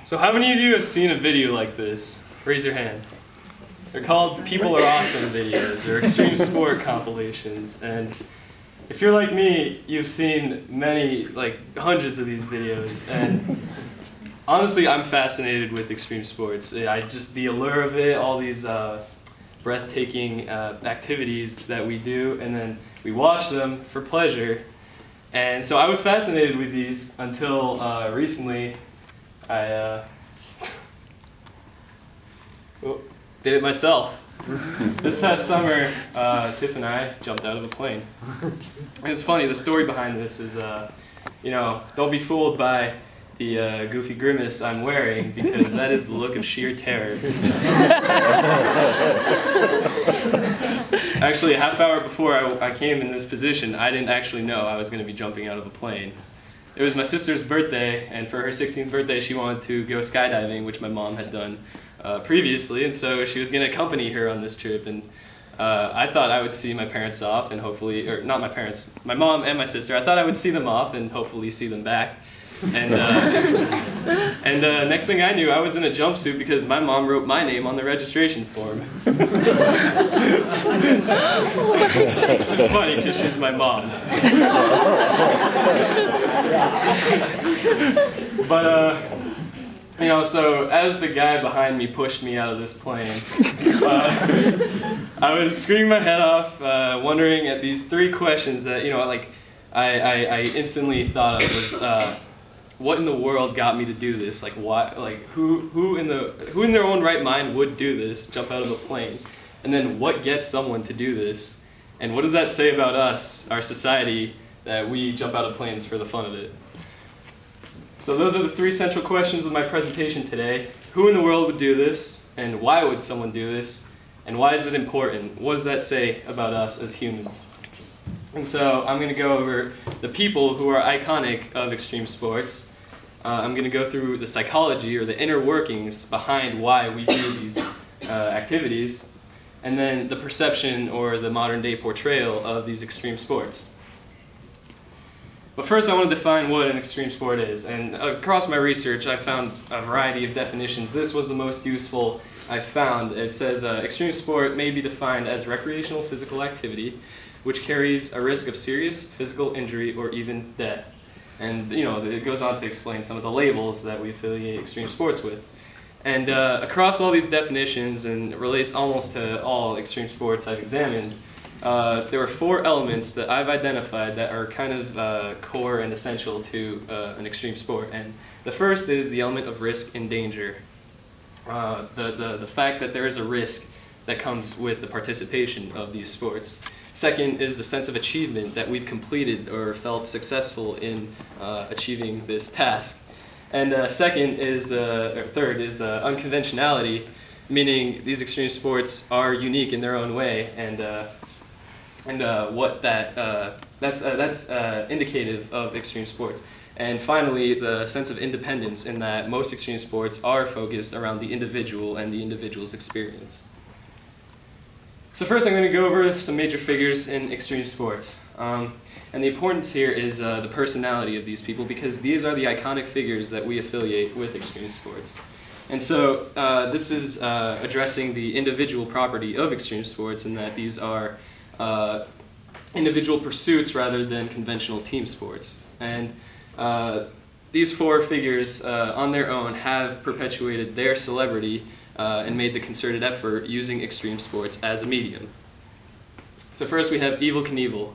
So how many of you have seen a video like this? Raise your hand. They're called People Are Awesome videos or extreme sport compilations. And if you're like me, you've seen many, like hundreds of these videos. And honestly, I'm fascinated with extreme sports. The allure of it, all these breathtaking activities that we do, and then we watch them for pleasure. And so I was fascinated with these until recently. I did it myself. This past summer, Tiff and I jumped out of a plane. And it's funny, the story behind this is, don't be fooled by the goofy grimace I'm wearing, because that is the look of sheer terror. Actually, a half hour before I came in this position, I didn't actually know I was going to be jumping out of a plane. It was my sister's birthday, and for her 16th birthday, she wanted to go skydiving, which my mom had done previously, and so she was going to accompany her on this trip. And I thought I would see my parents off, and hopefully, or not my parents, my mom and my sister. I thought I would see them off and hopefully see them back. And next thing I knew, I was in a jumpsuit because my mom wrote my name on the registration form. Which is funny because she's my mom. But so as the guy behind me pushed me out of this plane, I was screaming my head off, wondering at these three questions that I instantly thought of was. What in the world got me to do this? Like, why? Like, who in their own right mind would do this? Jump out of a plane, and then what gets someone to do this? And what does that say about us, our society, that we jump out of planes for the fun of it? So those are the three central questions of my presentation today. Who in the world would do this? And why would someone do this? And why is it important? What does that say about us as humans? And so I'm going to go over the people who are iconic of extreme sports. I'm going to go through the psychology or the inner workings behind why we do these activities, and then the perception or the modern day portrayal of these extreme sports. But first I want to define what an extreme sport is. And across my research I found a variety of definitions. This was the most useful I found. It says extreme sport may be defined as recreational physical activity which carries a risk of serious physical injury or even death. And it goes on to explain some of the labels that we affiliate extreme sports with. And across all these definitions, and it relates almost to all extreme sports I've examined, there are four elements that I've identified that are kind of core and essential to an extreme sport. And the first is the element of risk and danger. The fact that there is a risk that comes with the participation of these sports. Second is the sense of achievement that we've completed or felt successful in achieving this task. And third is unconventionality, meaning these extreme sports are unique in their own way, and that's indicative of extreme sports. And finally, the sense of independence, in that most extreme sports are focused around the individual and the individual's experience. So first I'm going to go over some major figures in extreme sports. And the importance here is the personality of these people, because these are the iconic figures that we affiliate with extreme sports. And so this is addressing the individual property of extreme sports, in that these are individual pursuits rather than conventional team sports. And these four figures on their own have perpetuated their celebrity and made the concerted effort using extreme sports as a medium. So first we have Evel Knievel.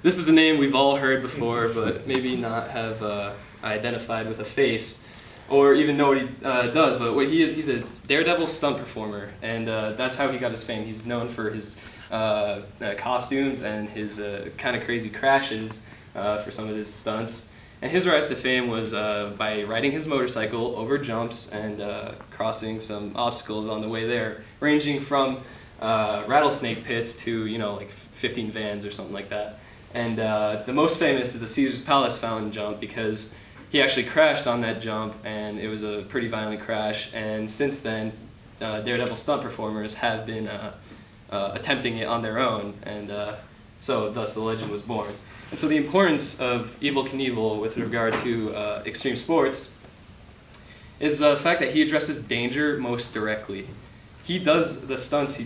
This is a name we've all heard before, but maybe not have identified with a face, or even know what he does. But what he is, he's a daredevil stunt performer, and that's how he got his fame. He's known for his costumes and his kind of crazy crashes for some of his stunts. And his rise to fame was by riding his motorcycle over jumps and crossing some obstacles on the way there, ranging from rattlesnake pits to, like 15 vans or something like that. And the most famous is the Caesar's Palace fountain jump, because he actually crashed on that jump, and it was a pretty violent crash. And since then, daredevil stunt performers have been attempting it on their own, and so thus the legend was born. And so the importance of Evel Knievel with regard to extreme sports is the fact that he addresses danger most directly. He does the stunts he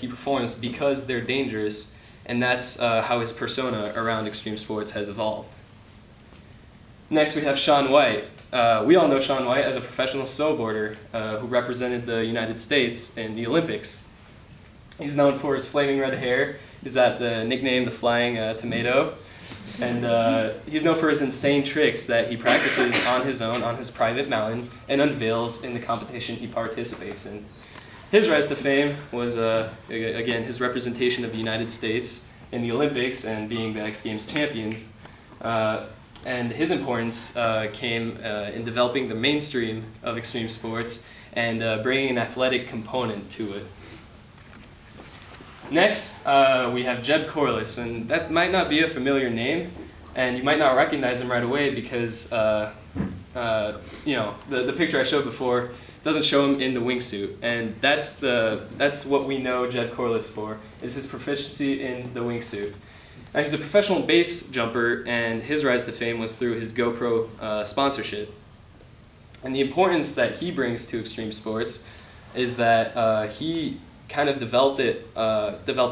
performs because they're dangerous, and that's how his persona around extreme sports has evolved. Next we have Shaun White. We all know Shaun White as a professional snowboarder who represented the United States in the Olympics. He's known for his flaming red hair. He's got the nickname the Flying Tomato. And he's known for his insane tricks that he practices on his own, on his private mountain, and unveils in the competition he participates in. His rise to fame was, again, his representation of the United States in the Olympics and being the X Games champions. And his importance came in developing the mainstream of extreme sports and bringing an athletic component to it. Next, we have Jeb Corliss, and that might not be a familiar name, and you might not recognize him right away because, the picture I showed before doesn't show him in the wingsuit, and that's what we know Jeb Corliss for, is his proficiency in the wingsuit. Now, he's a professional base jumper, and his rise to fame was through his GoPro sponsorship. And the importance that he brings to extreme sports is that he kind of developed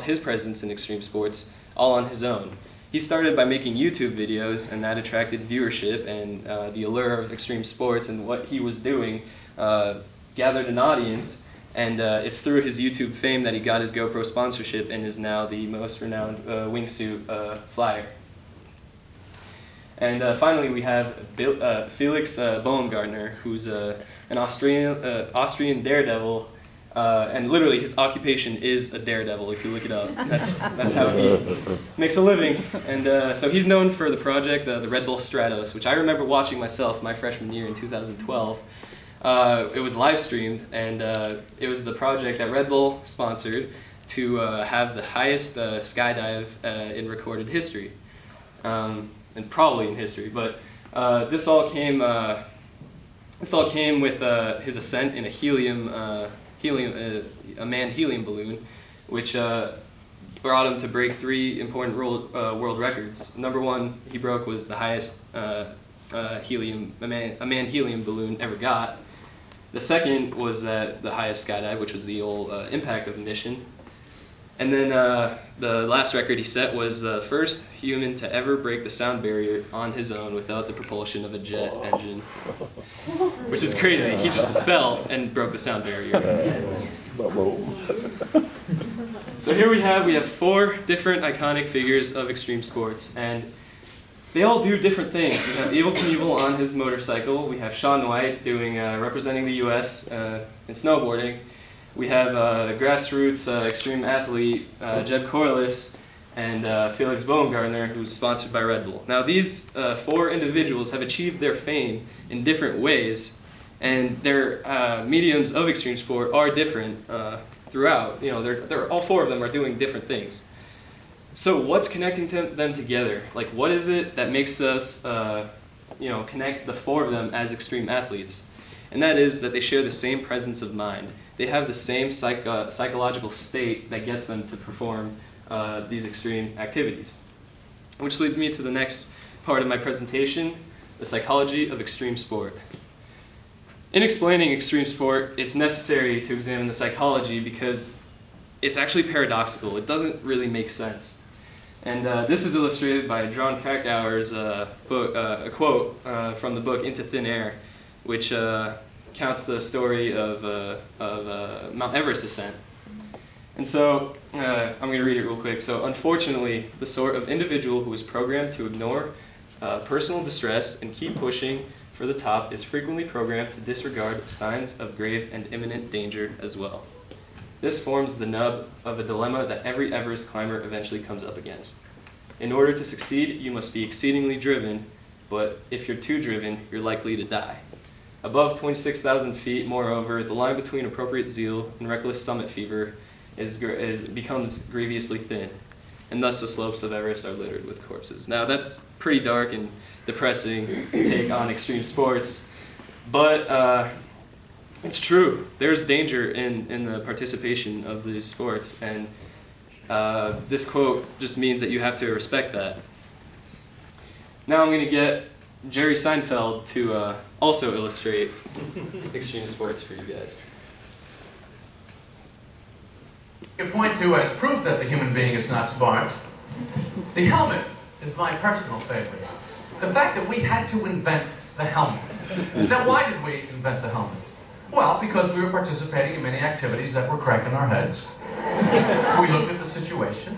his presence in extreme sports all on his own. He started by making YouTube videos, and that attracted viewership, and the allure of extreme sports and what he was doing gathered an audience, and it's through his YouTube fame that he got his GoPro sponsorship and is now the most renowned wingsuit flyer. And finally we have Felix Baumgartner, who's an Austrian daredevil. And literally, his occupation is a daredevil. If you look it up, that's how he makes a living. And so he's known for the project, the Red Bull Stratos, which I remember watching myself my freshman year in 2012. It was live streamed, and it was the project that Red Bull sponsored to have the highest skydive in recorded history, and probably in history. But this all came with his ascent in a manned helium balloon, which brought him to break 3 important world records. Number 1 he broke was the highest a manned helium balloon ever got. The second was the highest skydive, which was the old impact of the mission. And then the last record he set was the first human to ever break the sound barrier on his own without the propulsion of a jet engine. Which is crazy. He just fell and broke the sound barrier. So here we have 4 different iconic figures of extreme sports, and they all do different things. We have Evel Knievel on his motorcycle. We have Shaun White doing representing the U.S. In snowboarding. We have grassroots extreme athlete Jeb Corliss and Felix Baumgartner, who's sponsored by Red Bull. Now these 4 individuals have achieved their fame in different ways, and their mediums of extreme sport are different throughout. They're all 4 of them are doing different things. So what's connecting them together? Like, what is it that makes us connect the 4 of them as extreme athletes? and that is that they share the same presence of mind. They have the same psychological state that gets them to perform these extreme activities. Which leads me to the next part of my presentation, the psychology of extreme sport. In explaining extreme sport, it's necessary to examine the psychology because it's actually paradoxical. It doesn't really make sense. And this is illustrated by John Krakauer's book, a quote from the book Into Thin Air, which counts the story of Mount Everest ascent. And so, I'm going to read it real quick. So, unfortunately, the sort of individual who is programmed to ignore personal distress and keep pushing for the top is frequently programmed to disregard signs of grave and imminent danger as well. This forms the nub of a dilemma that every Everest climber eventually comes up against. In order to succeed, you must be exceedingly driven, but if you're too driven, you're likely to die. Above 26,000 feet, moreover, the line between appropriate zeal and reckless summit fever becomes grievously thin, and thus the slopes of Everest are littered with corpses. Now that's pretty dark and depressing take on extreme sports, but it's true. There's danger in the participation of these sports, and this quote just means that you have to respect that. Now I'm going to get Jerry Seinfeld to also illustrate extreme sports for you guys. You point to as proof that the human being is not smart. The helmet is my personal favorite. The fact that we had to invent the helmet. Now, why did we invent the helmet? Well, because we were participating in many activities that were cracking our heads. We looked at the situation.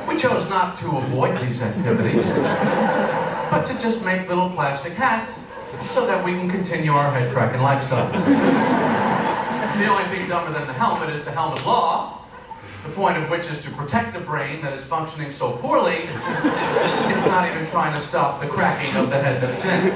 We chose not to avoid these activities, but to just make little plastic hats so that we can continue our head-cracking lifestyles. The only thing dumber than the helmet is the helmet law, the point of which is to protect a brain that is functioning so poorly, it's not even trying to stop the cracking of the head that it's in.